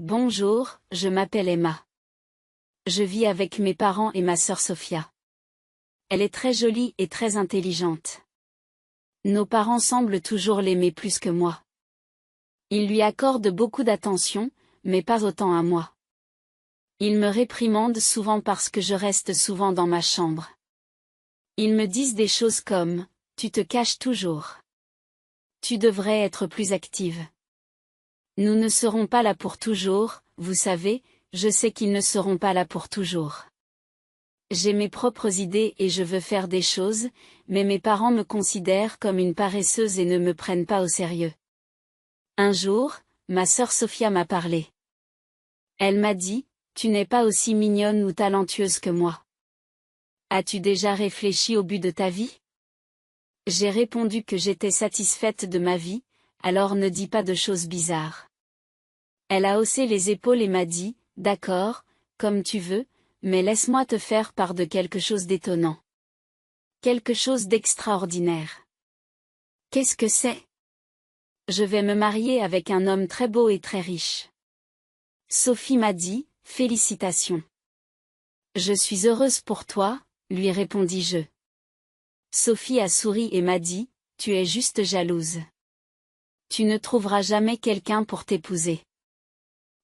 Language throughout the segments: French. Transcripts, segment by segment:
Bonjour, je m'appelle Emma. Je vis avec mes parents et ma sœur Sophia. Elle est très jolie et très intelligente. Nos parents semblent toujours l'aimer plus que moi. Ils lui accordent beaucoup d'attention, mais pas autant à moi. Ils me réprimandent souvent parce que je reste souvent dans ma chambre. Ils me disent des choses comme « Tu te caches toujours. Tu devrais être plus active. » Nous ne serons pas là pour toujours, vous savez, je sais qu'ils ne seront pas là pour toujours. J'ai mes propres idées et je veux faire des choses, mais mes parents me considèrent comme une paresseuse et ne me prennent pas au sérieux. Un jour, ma sœur Sophia m'a parlé. Elle m'a dit, tu n'es pas aussi mignonne ou talentueuse que moi. As-tu déjà réfléchi au but de ta vie? J'ai répondu que j'étais satisfaite de ma vie, alors ne dis pas de choses bizarres. Elle a haussé les épaules et m'a dit, d'accord, comme tu veux, mais laisse-moi te faire part de quelque chose d'étonnant. Quelque chose d'extraordinaire. Qu'est-ce que c'est? Je vais me marier avec un homme très beau et très riche. Sophie m'a dit, félicitations. Je suis heureuse pour toi, lui répondis-je. Sophie a souri et m'a dit, tu es juste jalouse. Tu ne trouveras jamais quelqu'un pour t'épouser.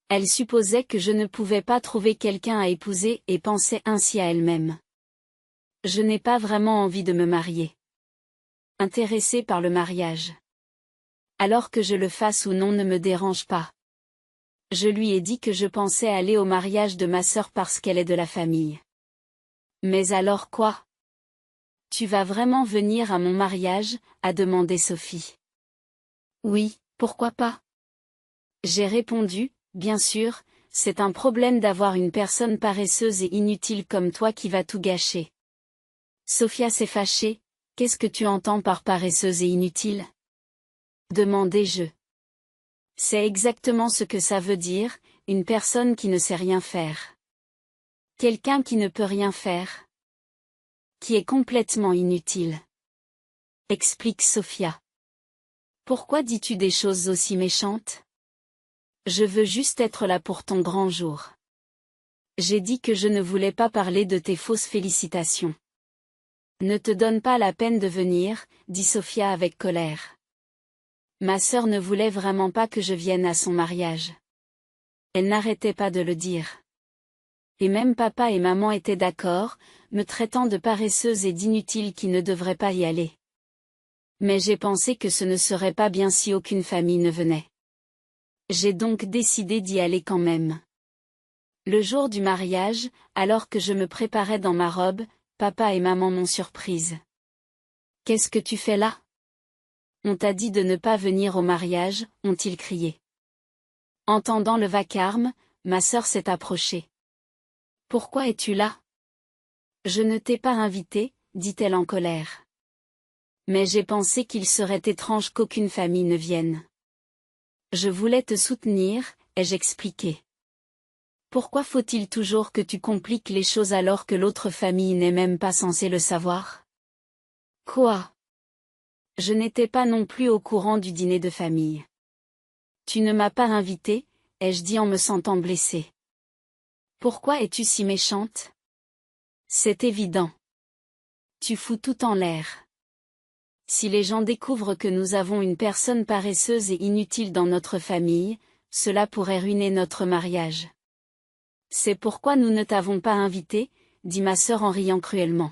Elle supposait que je ne pouvais pas trouver quelqu'un à épouser et pensait ainsi à elle-même. Je n'ai pas vraiment envie de me marier. Intéressée par le mariage. Alors que je le fasse ou non ne me dérange pas. Je lui ai dit que je pensais aller au mariage de ma sœur parce qu'elle est de la famille. Mais alors quoi? Tu vas vraiment venir à mon mariage? A demandé Sophie. Oui, pourquoi pas? J'ai répondu, bien sûr, c'est un problème d'avoir une personne paresseuse et inutile comme toi qui va tout gâcher. Sophia s'est fâchée, qu'est-ce que tu entends par paresseuse et inutile? Demandai-je. C'est exactement ce que ça veut dire, une personne qui ne sait rien faire. Quelqu'un qui ne peut rien faire. Qui est complètement inutile. Explique Sophia. Pourquoi dis-tu des choses aussi méchantes? Je veux juste être là pour ton grand jour. J'ai dit que je ne voulais pas parler de tes fausses félicitations. Ne te donne pas la peine de venir, dit Sophia avec colère. Ma sœur ne voulait vraiment pas que je vienne à son mariage. Elle n'arrêtait pas de le dire. Et même papa et maman étaient d'accord, me traitant de paresseuse et d'inutile qui ne devrait pas y aller. Mais j'ai pensé que ce ne serait pas bien si aucune famille ne venait. J'ai donc décidé d'y aller quand même. Le jour du mariage, alors que je me préparais dans ma robe, papa et maman m'ont surprise. Qu'est-ce que tu fais là? On t'a dit de ne pas venir au mariage, ont-ils crié. Entendant le vacarme, ma sœur s'est approchée. Pourquoi es-tu là? Je ne t'ai pas invité, dit-elle en colère. Mais j'ai pensé qu'il serait étrange qu'aucune famille ne vienne. Je voulais te soutenir, ai-je expliqué. Pourquoi faut-il toujours que tu compliques les choses alors que l'autre famille n'est même pas censée le savoir? Quoi? Je n'étais pas non plus au courant du dîner de famille. Tu ne m'as pas invité, ai-je dit en me sentant blessée. Pourquoi es-tu si méchante? C'est évident. Tu fous tout en l'air. Si les gens découvrent que nous avons une personne paresseuse et inutile dans notre famille, cela pourrait ruiner notre mariage. C'est pourquoi nous ne t'avons pas invité, dit ma sœur en riant cruellement.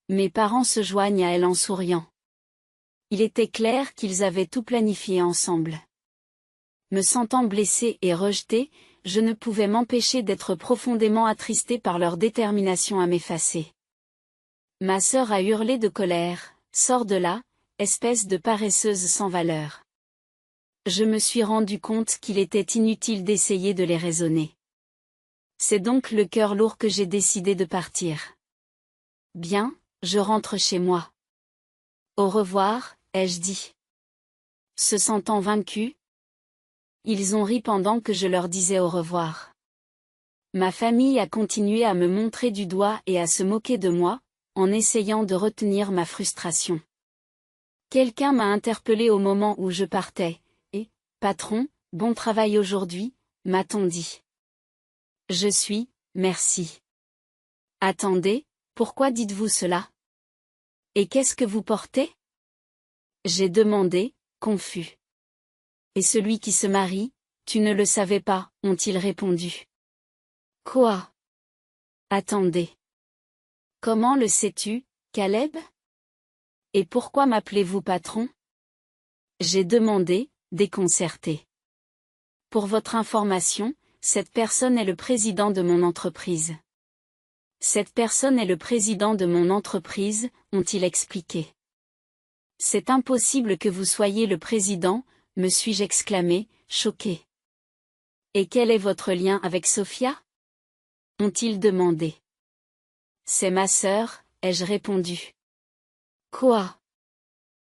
Mes parents se joignent à elle en souriant. Il était clair qu'ils avaient tout planifié ensemble. Me sentant blessée et rejetée, je ne pouvais m'empêcher d'être profondément attristée par leur détermination à m'effacer. Ma sœur a hurlé de colère. Sors de là, espèce de paresseuse sans valeur. Je me suis rendu compte qu'il était inutile d'essayer de les raisonner. C'est donc le cœur lourd que j'ai décidé de partir. Bien, je rentre chez moi. Au revoir, ai-je dit. Se sentant vaincus, ils ont ri pendant que je leur disais au revoir. Ma famille a continué à me montrer du doigt et à se moquer de moi, en essayant de retenir ma frustration. Quelqu'un m'a interpellé au moment où je partais, et, patron, bon travail aujourd'hui, m'a-t-on dit. Je suis, merci. Attendez, pourquoi dites-vous cela? Et qu'est-ce que vous portez? J'ai demandé, confus. Et celui qui se marie, tu ne le savais pas, ont-ils répondu. Quoi? Attendez. Comment le sais-tu, Caleb? Et pourquoi m'appelez-vous patron? J'ai demandé, déconcerté. Pour votre information, cette personne est le président de mon entreprise. Cette personne est le président de mon entreprise, ont-ils expliqué. C'est impossible que vous soyez le président, me suis-je exclamé, choqué. Et quel est votre lien avec Sophia? Ont-ils demandé. C'est ma sœur, ai-je répondu. Quoi?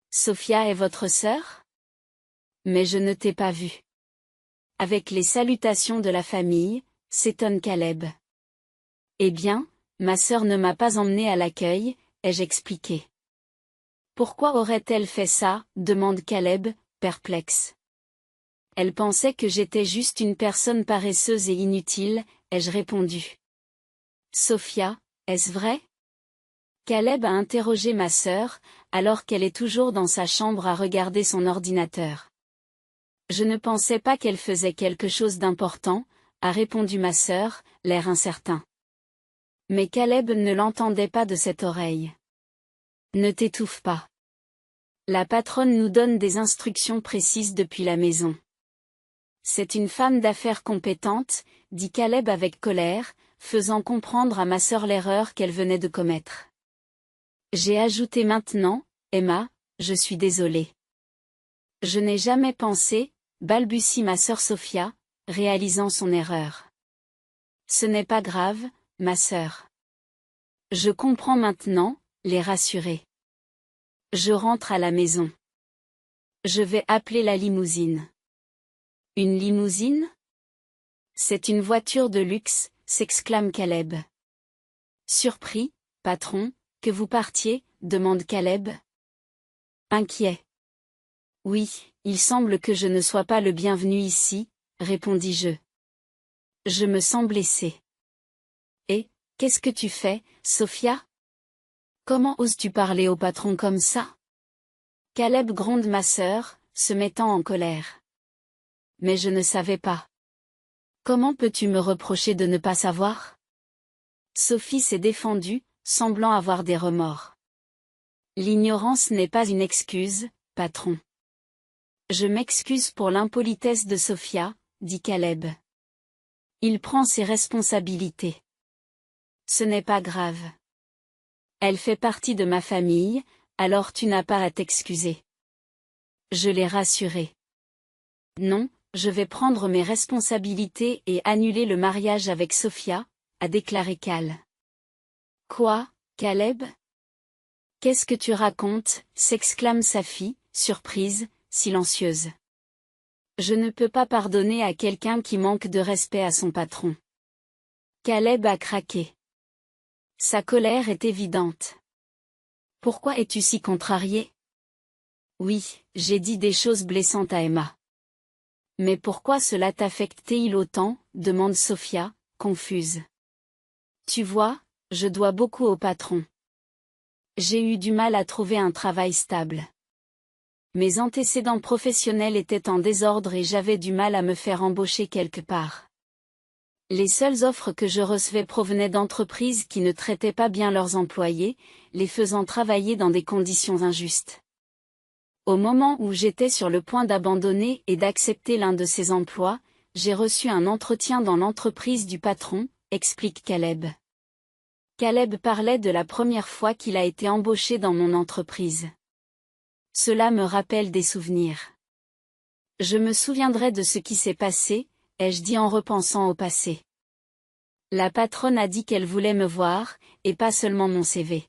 Sophia est votre sœur? Mais je ne t'ai pas vu. Avec les salutations de la famille, s'étonne Caleb. Eh bien, ma sœur ne m'a pas emmené à l'accueil, ai-je expliqué. Pourquoi aurait-elle fait ça, demande Caleb, perplexe. Elle pensait que j'étais juste une personne paresseuse et inutile, ai-je répondu. Sophia, est-ce vrai? Caleb a interrogé ma sœur, alors qu'elle est toujours dans sa chambre à regarder son ordinateur. Je ne pensais pas qu'elle faisait quelque chose d'important, a répondu ma sœur, l'air incertain. Mais Caleb ne l'entendait pas de cette oreille. Ne t'étouffe pas. La patronne nous donne des instructions précises depuis la maison. C'est une femme d'affaires compétente, dit Caleb avec colère, faisant comprendre à ma sœur l'erreur qu'elle venait de commettre. J'ai ajouté maintenant, Emma, je suis désolée. Je n'ai jamais pensé, balbutie ma sœur Sophia, réalisant son erreur. Ce n'est pas grave, ma sœur. Je comprends maintenant, les rassurer. Je rentre à la maison. Je vais appeler la limousine. Une limousine? C'est une voiture de luxe, s'exclame Caleb. Surpris, patron, que vous partiez, demande Caleb. Inquiet. Oui, il semble que je ne sois pas le bienvenu ici, répondis-je. Je me sens blessé. Et, qu'est-ce que tu fais, Sophia? Comment oses-tu parler au patron comme ça? Caleb gronde ma sœur, se mettant en colère. Mais je ne savais pas. Comment peux-tu me reprocher de ne pas savoir? Sophie s'est défendue, semblant avoir des remords. L'ignorance n'est pas une excuse, patron. Je m'excuse pour l'impolitesse de Sophia, dit Caleb. Il prend ses responsabilités. Ce n'est pas grave. Elle fait partie de ma famille, alors tu n'as pas à t'excuser. Je l'ai rassuré. Non, je vais prendre mes responsabilités et annuler le mariage avec Sophia, a déclaré Cal. Quoi, Caleb? Qu'est-ce que tu racontes, s'exclame sa fille, surprise, silencieuse. Je ne peux pas pardonner à quelqu'un qui manque de respect à son patron. Caleb a craqué. Sa colère est évidente. Pourquoi es-tu si contrarié? Oui, j'ai dit des choses blessantes à Emma. Mais pourquoi cela t'affecte-t-il autant, demande Sophia, confuse. Tu vois, je dois beaucoup au patron. J'ai eu du mal à trouver un travail stable. Mes antécédents professionnels étaient en désordre et j'avais du mal à me faire embaucher quelque part. Les seules offres que je recevais provenaient d'entreprises qui ne traitaient pas bien leurs employés, les faisant travailler dans des conditions injustes. Au moment où j'étais sur le point d'abandonner et d'accepter l'un de ces emplois, j'ai reçu un entretien dans l'entreprise du patron, explique Caleb. Caleb parlait de la première fois qu'il a été embauché dans mon entreprise. Cela me rappelle des souvenirs. Je me souviendrai de ce qui s'est passé, ai-je dit en repensant au passé. La patronne a dit qu'elle voulait me voir, et pas seulement mon CV.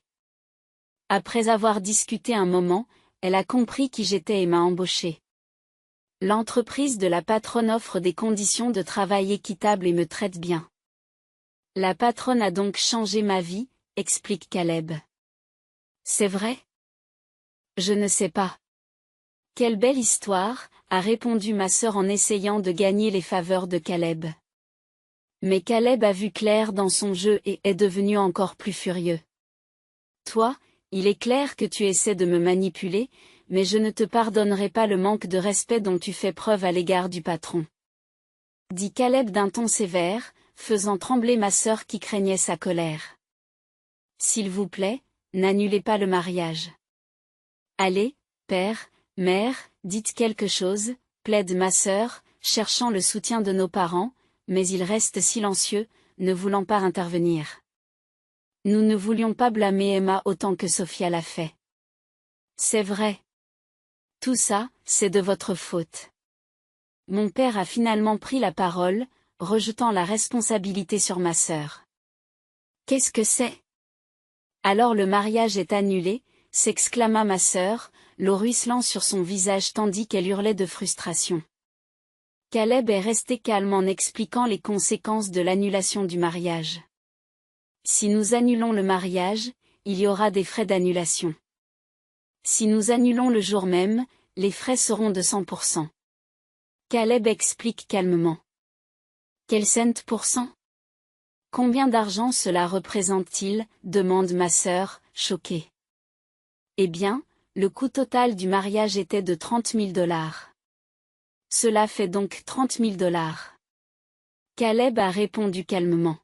Après avoir discuté un moment, elle a compris qui j'étais et m'a embauché. L'entreprise de la patronne offre des conditions de travail équitables et me traite bien. La patronne a donc changé ma vie, explique Caleb. C'est vrai? Je ne sais pas. Quelle belle histoire, a répondu ma sœur en essayant de gagner les faveurs de Caleb. Mais Caleb a vu clair dans son jeu et est devenu encore plus furieux. Toi, il est clair que tu essaies de me manipuler, mais je ne te pardonnerai pas le manque de respect dont tu fais preuve à l'égard du patron. Dit Caleb d'un ton sévère, faisant trembler ma sœur qui craignait sa colère. S'il vous plaît, n'annulez pas le mariage. Allez, père, mère, dites quelque chose, plaide ma sœur, cherchant le soutien de nos parents, mais ils restent silencieux, ne voulant pas intervenir. Nous ne voulions pas blâmer Emma autant que Sophia l'a fait. C'est vrai. Tout ça, c'est de votre faute. Mon père a finalement pris la parole, rejetant la responsabilité sur ma sœur. Qu'est-ce que c'est? Alors le mariage est annulé, s'exclama ma sœur, l'eau ruisselant sur son visage tandis qu'elle hurlait de frustration. Caleb est resté calme en expliquant les conséquences de l'annulation du mariage. Si nous annulons le mariage, il y aura des frais d'annulation. Si nous annulons le jour même, les frais seront de 100%. Caleb explique calmement. Quel cent%? Combien d'argent cela représente-t-il? Demande ma sœur, choquée. Eh bien, le coût total du mariage était de $30 000. Cela fait donc $30 000. Caleb a répondu calmement.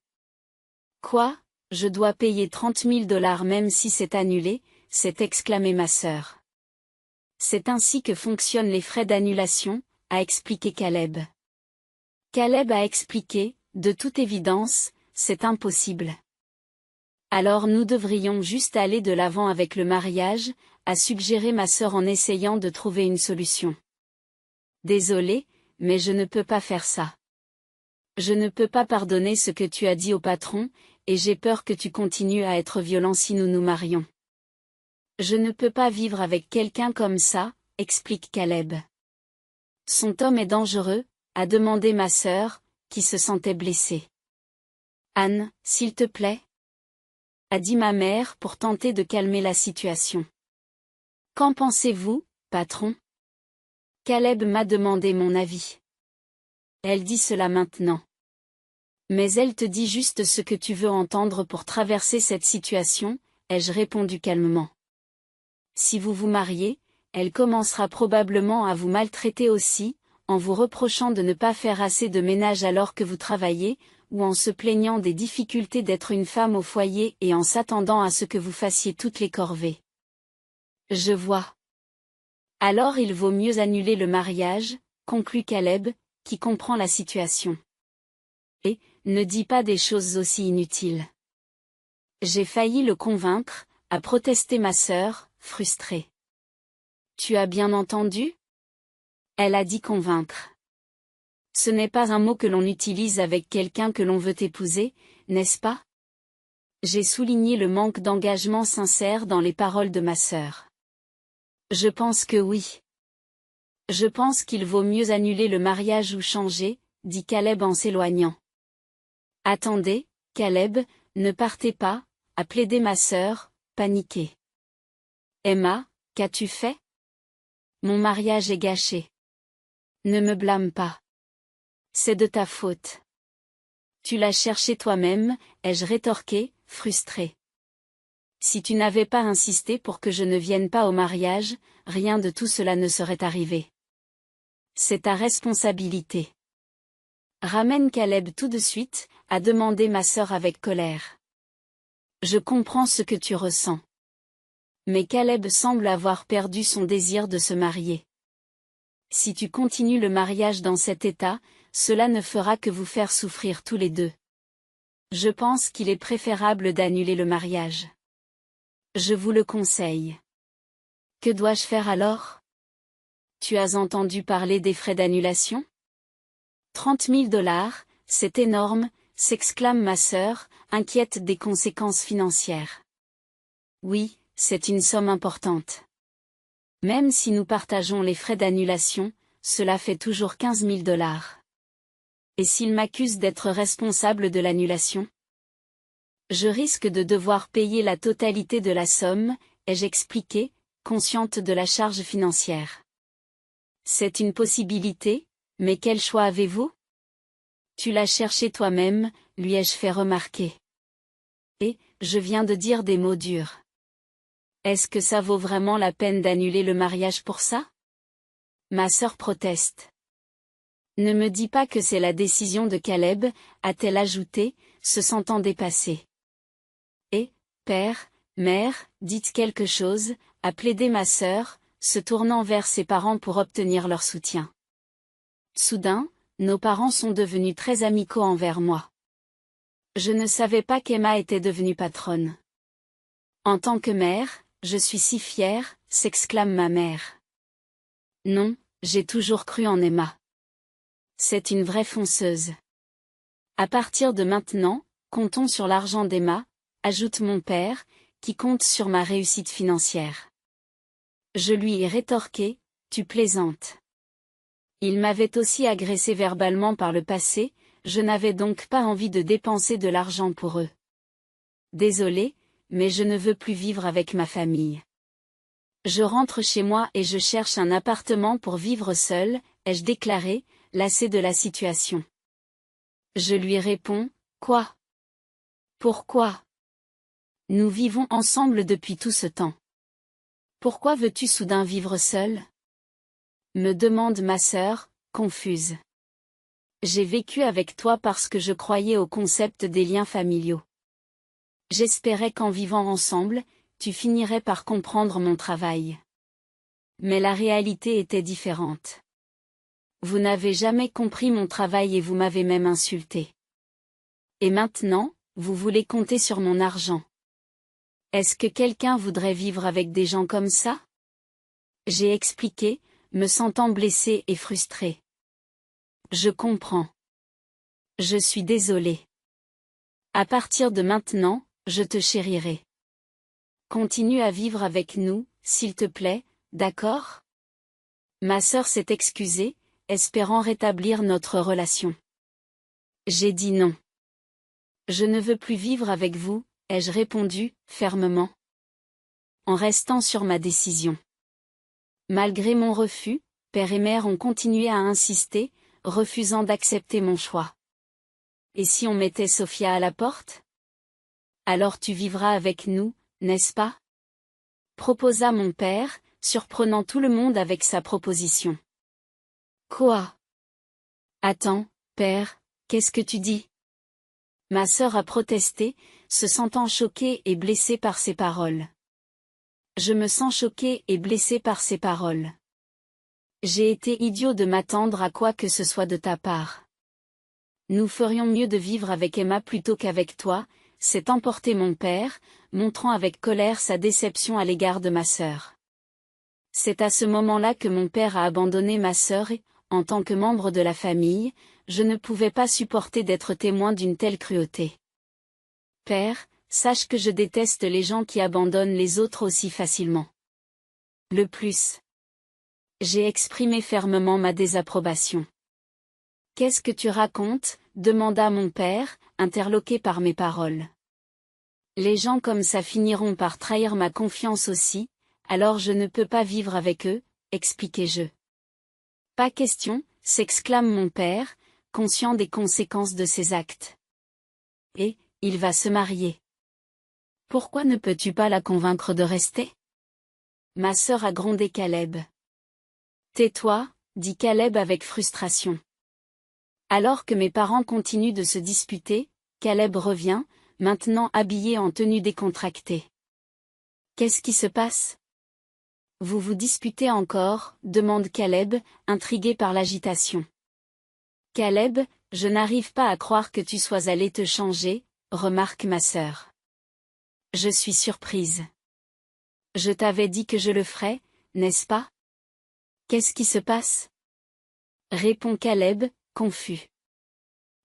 Quoi, je dois payer $30 000 même si c'est annulé, s'est exclamée ma sœur. C'est ainsi que fonctionnent les frais d'annulation, a expliqué Caleb. Caleb a expliqué, de toute évidence, c'est impossible. Alors nous devrions juste aller de l'avant avec le mariage, a suggéré ma sœur en essayant de trouver une solution. Désolée, mais je ne peux pas faire ça. Je ne peux pas pardonner ce que tu as dit au patron, et j'ai peur que tu continues à être violent si nous nous marions. Je ne peux pas vivre avec quelqu'un comme ça, explique Caleb. Son homme est dangereux, a demandé ma sœur, qui se sentait blessée. Anne, s'il te plaît? A dit ma mère pour tenter de calmer la situation. Qu'en pensez-vous, patron? Caleb m'a demandé mon avis. Elle dit cela maintenant. Mais elle te dit juste ce que tu veux entendre pour traverser cette situation, ai-je répondu calmement. Si vous vous mariez, elle commencera probablement à vous maltraiter aussi, en vous reprochant de ne pas faire assez de ménage alors que vous travaillez, ou en se plaignant des difficultés d'être une femme au foyer et en s'attendant à ce que vous fassiez toutes les corvées. Je vois. Alors il vaut mieux annuler le mariage, conclut Caleb, qui comprend la situation. Et, ne dis pas des choses aussi inutiles. J'ai failli le convaincre, a protesté ma sœur, frustrée. Tu as bien entendu? Elle a dit convaincre. Ce n'est pas un mot que l'on utilise avec quelqu'un que l'on veut épouser, n'est-ce pas? J'ai souligné le manque d'engagement sincère dans les paroles de ma sœur. Je pense que oui. Je pense qu'il vaut mieux annuler le mariage ou changer, dit Caleb en s'éloignant. Attendez, Caleb, ne partez pas, a plaidé ma sœur, paniquée. Emma, qu'as-tu fait? Mon mariage est gâché. Ne me blâme pas. C'est de ta faute. Tu l'as cherché toi-même, ai-je rétorqué, frustrée. Si tu n'avais pas insisté pour que je ne vienne pas au mariage, rien de tout cela ne serait arrivé. C'est ta responsabilité. Ramène Caleb tout de suite, a demandé ma sœur avec colère. Je comprends ce que tu ressens. Mais Caleb semble avoir perdu son désir de se marier. Si tu continues le mariage dans cet état, cela ne fera que vous faire souffrir tous les deux. Je pense qu'il est préférable d'annuler le mariage. Je vous le conseille. Que dois-je faire alors? Tu as entendu parler des frais d'annulation? $30 000, c'est énorme, s'exclame ma sœur, inquiète des conséquences financières. Oui, c'est une somme importante. Même si nous partageons les frais d'annulation, cela fait toujours $15 000. Et s'il m'accuse d'être responsable de l'annulation? Je risque de devoir payer la totalité de la somme, ai-je expliqué, consciente de la charge financière. C'est une possibilité, mais quel choix avez-vous? Tu l'as cherché toi-même, lui ai-je fait remarquer. Et, je viens de dire des mots durs. Est-ce que ça vaut vraiment la peine d'annuler le mariage pour ça? Ma sœur proteste. Ne me dis pas que c'est la décision de Caleb, a-t-elle ajouté, se sentant dépassée. Et, père, mère, dites quelque chose, a plaidé ma sœur, se tournant vers ses parents pour obtenir leur soutien. Soudain, nos parents sont devenus très amicaux envers moi. Je ne savais pas qu'Emma était devenue patronne. En tant que mère, je suis si fière, s'exclame ma mère. Non, j'ai toujours cru en Emma. C'est une vraie fonceuse. À partir de maintenant, comptons sur l'argent d'Emma, ajoute mon père, qui compte sur ma réussite financière. Je lui ai rétorqué, tu plaisantes. Il m'avait aussi agressé verbalement par le passé, je n'avais donc pas envie de dépenser de l'argent pour eux. Désolé, mais je ne veux plus vivre avec ma famille. Je rentre chez moi et je cherche un appartement pour vivre seul, ai-je déclaré, lassé de la situation. Je lui réponds, quoi? Pourquoi? Nous vivons ensemble depuis tout ce temps. Pourquoi veux-tu soudain vivre seul? Me demande ma sœur, confuse. J'ai vécu avec toi parce que je croyais au concept des liens familiaux. J'espérais qu'en vivant ensemble, tu finirais par comprendre mon travail. Mais la réalité était différente. Vous n'avez jamais compris mon travail et vous m'avez même insulté. Et maintenant, vous voulez compter sur mon argent. Est-ce que quelqu'un voudrait vivre avec des gens comme ça? J'ai expliqué, me sentant blessée et frustrée. Je comprends. Je suis désolée. À partir de maintenant, je te chérirai. Continue à vivre avec nous, s'il te plaît, d'accord? Ma sœur s'est excusée, espérant rétablir notre relation. J'ai dit non. Je ne veux plus vivre avec vous, ai-je répondu, fermement. En restant sur ma décision. Malgré mon refus, père et mère ont continué à insister, refusant d'accepter mon choix. Et si on mettait Sophia à la porte? Alors tu vivras avec nous, n'est-ce pas? Proposa mon père, surprenant tout le monde avec sa proposition. Quoi? Attends, père, qu'est-ce que tu dis? Ma sœur a protesté, se sentant choquée et blessée par ses paroles. Je me sens choquée et blessée par ces paroles. J'ai été idiot de m'attendre à quoi que ce soit de ta part. Nous ferions mieux de vivre avec Emma plutôt qu'avec toi, s'est emporté mon père, montrant avec colère sa déception à l'égard de ma sœur. C'est à ce moment-là que mon père a abandonné ma sœur et, en tant que membre de la famille, je ne pouvais pas supporter d'être témoin d'une telle cruauté. Père, sache que je déteste les gens qui abandonnent les autres aussi facilement. Le plus. J'ai exprimé fermement ma désapprobation. Qu'est-ce que tu racontes? Demanda mon père, interloqué par mes paroles. Les gens comme ça finiront par trahir ma confiance aussi, alors je ne peux pas vivre avec eux, expliquai-je. Pas question, s'exclame mon père, conscient des conséquences de ses actes. Et, il va se marier. Pourquoi ne peux-tu pas la convaincre de rester? Ma sœur a grondé Caleb. Tais-toi, dit Caleb avec frustration. Alors que mes parents continuent de se disputer, Caleb revient, maintenant habillé en tenue décontractée. Qu'est-ce qui se passe? Vous vous disputez encore, demande Caleb, intrigué par l'agitation. Caleb, je n'arrive pas à croire que tu sois allé te changer, remarque ma sœur. Je suis surprise. Je t'avais dit que je le ferais, n'est-ce pas? Qu'est-ce qui se passe? Répond Caleb, confus.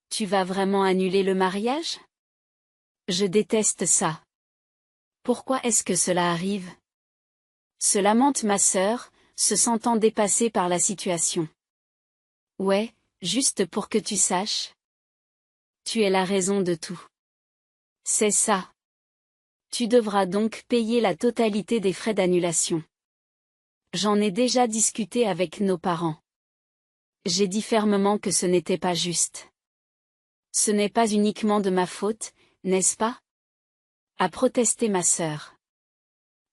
Tu vas vraiment annuler le mariage? Je déteste ça. Pourquoi est-ce que cela arrive? Se lamente ma sœur, se sentant dépassée par la situation. Ouais, juste pour que tu saches. Tu es la raison de tout. C'est ça. Tu devras donc payer la totalité des frais d'annulation. J'en ai déjà discuté avec nos parents. J'ai dit fermement que ce n'était pas juste. Ce n'est pas uniquement de ma faute, n'est-ce pas? A protesté ma sœur.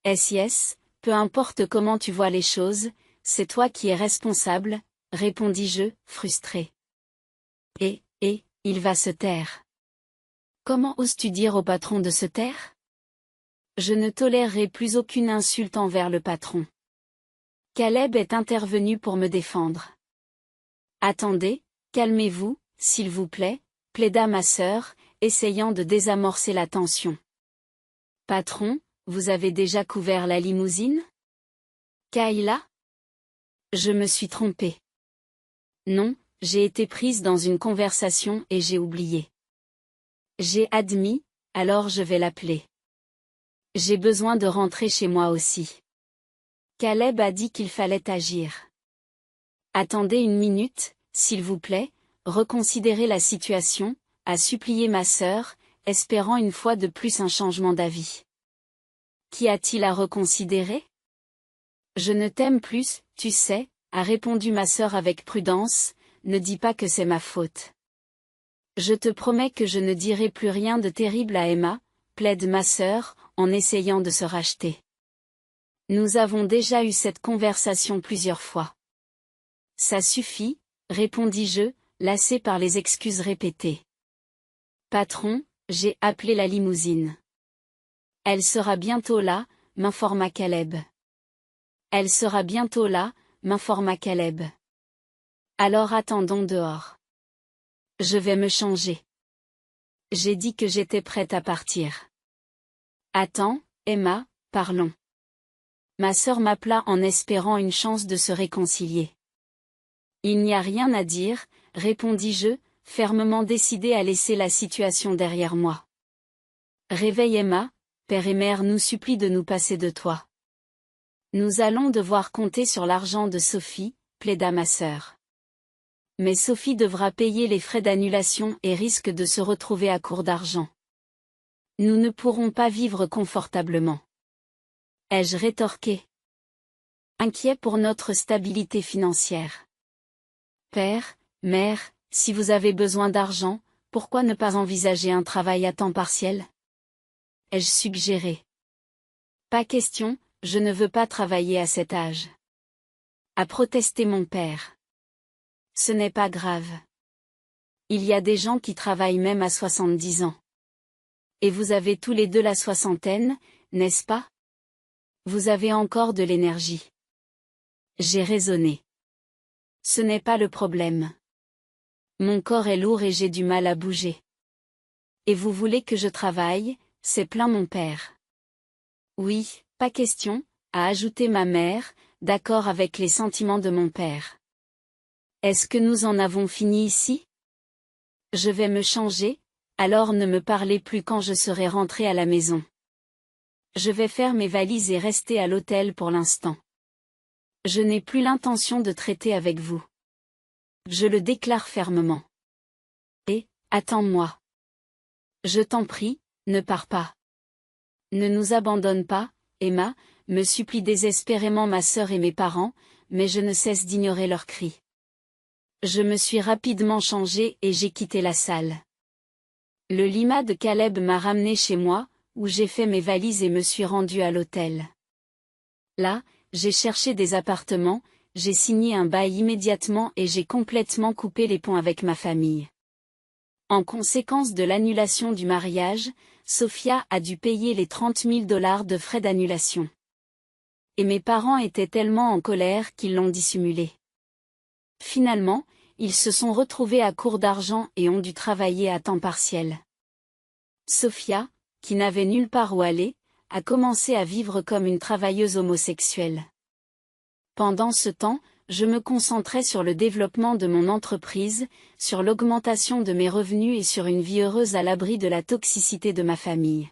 Yes, peu importe comment tu vois les choses, c'est toi qui es responsable, répondis-je, frustré. Et, il va se taire. Comment oses-tu dire au patron de se taire? Je ne tolérerai plus aucune insulte envers le patron. Caleb est intervenu pour me défendre. Attendez, calmez-vous, s'il vous plaît, plaida ma sœur, essayant de désamorcer la tension. Patron, vous avez déjà couvert la limousine? Kayla? Je me suis trompée. Non, j'ai été prise dans une conversation et j'ai oublié. J'ai admis, alors je vais l'appeler. J'ai besoin de rentrer chez moi aussi. Caleb a dit qu'il fallait agir. Attendez une minute, s'il vous plaît, reconsidérez la situation, a supplié ma sœur, espérant une fois de plus un changement d'avis. Qu'y a-t-il à reconsidérer? Je ne t'aime plus, tu sais, a répondu ma sœur avec prudence, ne dis pas que c'est ma faute. Je te promets que je ne dirai plus rien de terrible à Emma, plaide ma sœur, en essayant de se racheter. Nous avons déjà eu cette conversation plusieurs fois. Ça suffit, répondis-je, lassé par les excuses répétées. Patron, j'ai appelé la limousine. Elle sera bientôt là, m'informa Caleb. Elle sera bientôt là, m'informa Caleb. Alors attendons dehors. Je vais me changer. J'ai dit que j'étais prête à partir. Attends, Emma, parlons. Ma sœur m'appela en espérant une chance de se réconcilier. Il n'y a rien à dire, répondis-je, fermement décidé à laisser la situation derrière moi. Réveille Emma, père et mère nous supplient de nous passer de toi. Nous allons devoir compter sur l'argent de Sophie, plaida ma sœur. Mais Sophie devra payer les frais d'annulation et risque de se retrouver à court d'argent. Nous ne pourrons pas vivre confortablement. Ai-je rétorqué. Inquiet pour notre stabilité financière. Père, mère, si vous avez besoin d'argent, pourquoi ne pas envisager un travail à temps partiel? Ai-je suggéré. Pas question, je ne veux pas travailler à cet âge. A protesté mon père. Ce n'est pas grave. Il y a des gens qui travaillent même à 70 ans. Et vous avez tous les deux la soixantaine, n'est-ce pas? Vous avez encore de l'énergie. J'ai raisonné. Ce n'est pas le problème. Mon corps est lourd et j'ai du mal à bouger. Et vous voulez que je travaille, c'est plein mon père. Oui, pas question, a ajouté ma mère, d'accord avec les sentiments de mon père. Est-ce que nous en avons fini ici? Je vais me changer, alors ne me parlez plus quand je serai rentrée à la maison. Je vais faire mes valises et rester à l'hôtel pour l'instant. Je n'ai plus l'intention de traiter avec vous. Je le déclare fermement. Et, attends-moi. Je t'en prie, ne pars pas. Ne nous abandonne pas, Emma, me supplie désespérément ma sœur et mes parents, mais je ne cesse d'ignorer leurs cris. Je me suis rapidement changée et j'ai quitté la salle. Le Lima de Caleb m'a ramené chez moi, où j'ai fait mes valises et me suis rendue à l'hôtel. Là, j'ai cherché des appartements, j'ai signé un bail immédiatement et j'ai complètement coupé les ponts avec ma famille. En conséquence de l'annulation du mariage, Sophia a dû payer les $30 000 de frais d'annulation. Et mes parents étaient tellement en colère qu'ils l'ont dissimulé. Finalement, ils se sont retrouvés à court d'argent et ont dû travailler à temps partiel. Sophia, qui n'avait nulle part où aller, a commencé à vivre comme une travailleuse homosexuelle. Pendant ce temps, je me concentrais sur le développement de mon entreprise, sur l'augmentation de mes revenus et sur une vie heureuse à l'abri de la toxicité de ma famille.